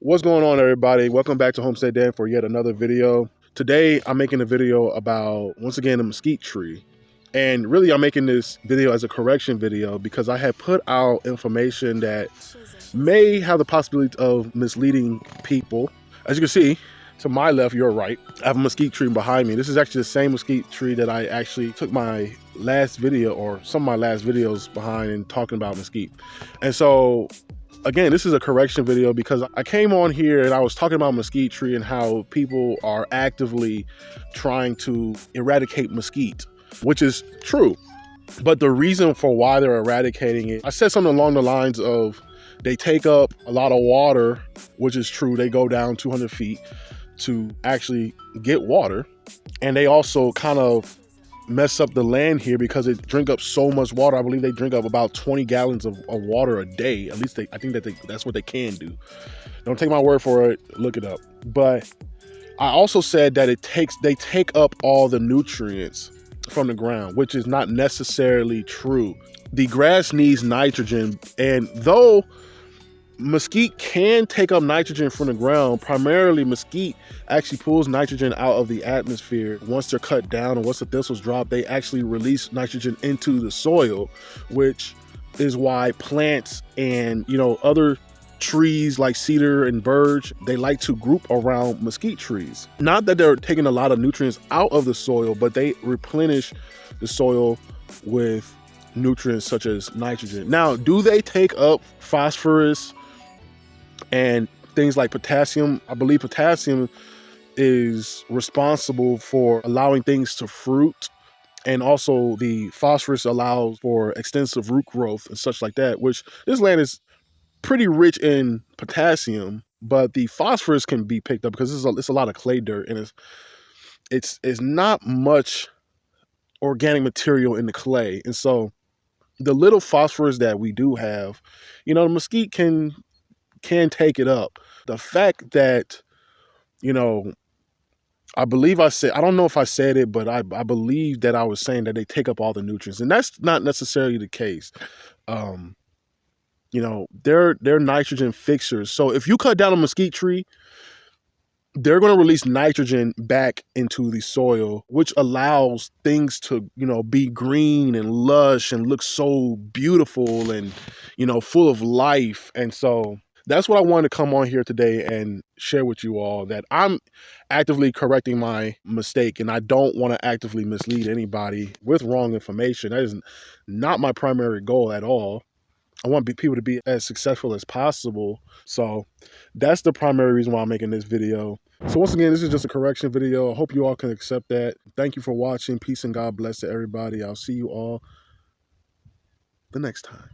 What's going on, everybody? Welcome back to Homestead Dan for yet another video. Today I'm making a video about, once again, the mesquite tree. And really I'm making this video as a correction video because I had put out information that may have the possibility of misleading people. As you can see, to my left, your right, I have a mesquite tree behind me. This is actually the same mesquite tree that I actually took my last video, or some of my last videos behind, and talking about mesquite. And so again, this is a correction video because I came on here and I was talking about mesquite tree and how people are actively trying to eradicate mesquite, which is true. But the reason for why they're eradicating it, I said something along the lines of they take up a lot of water, which is true. They go down 200 feet to actually get water. And they also kind of mess up the land here because they drink up so much water. I believe they drink up about 20 gallons of water a day. At least I think that that's what they can do. Don't take my word for it, look it up. But I also said that they take up all the nutrients from the ground, which is not necessarily true. The grass needs nitrogen, and though mesquite can take up nitrogen from the ground, primarily mesquite actually pulls nitrogen out of the atmosphere. Once they're cut down and once the thistles drop, they actually release nitrogen into the soil, which is why plants and other trees like cedar and birch, they like to group around mesquite trees. Not that they're taking a lot of nutrients out of the soil, but they replenish the soil with nutrients such as nitrogen. Now, do they take up phosphorus and things like potassium? I believe potassium is responsible for allowing things to fruit, and also the phosphorus allows for extensive root growth and such like that, which this land is pretty rich in potassium, but the phosphorus can be picked up because it's a lot of clay dirt, and it's not much organic material in the clay. And so the little phosphorus that we do have, the mesquite can take it up. The fact that, I believe I don't know if I said it, but I believe that I was saying that they take up all the nutrients, and that's not necessarily the case. They're nitrogen fixers. So if you cut down a mesquite tree, they're going to release nitrogen back into the soil, which allows things to, be green and lush and look so beautiful and, full of life. And so that's what I wanted to come on here today and share with you all, that I'm actively correcting my mistake, and I don't want to actively mislead anybody with wrong information. That is not my primary goal at all. I want people to be as successful as possible. So that's the primary reason why I'm making this video. So once again, this is just a correction video. I hope you all can accept that. Thank you for watching. Peace and God bless to everybody. I'll see you all the next time.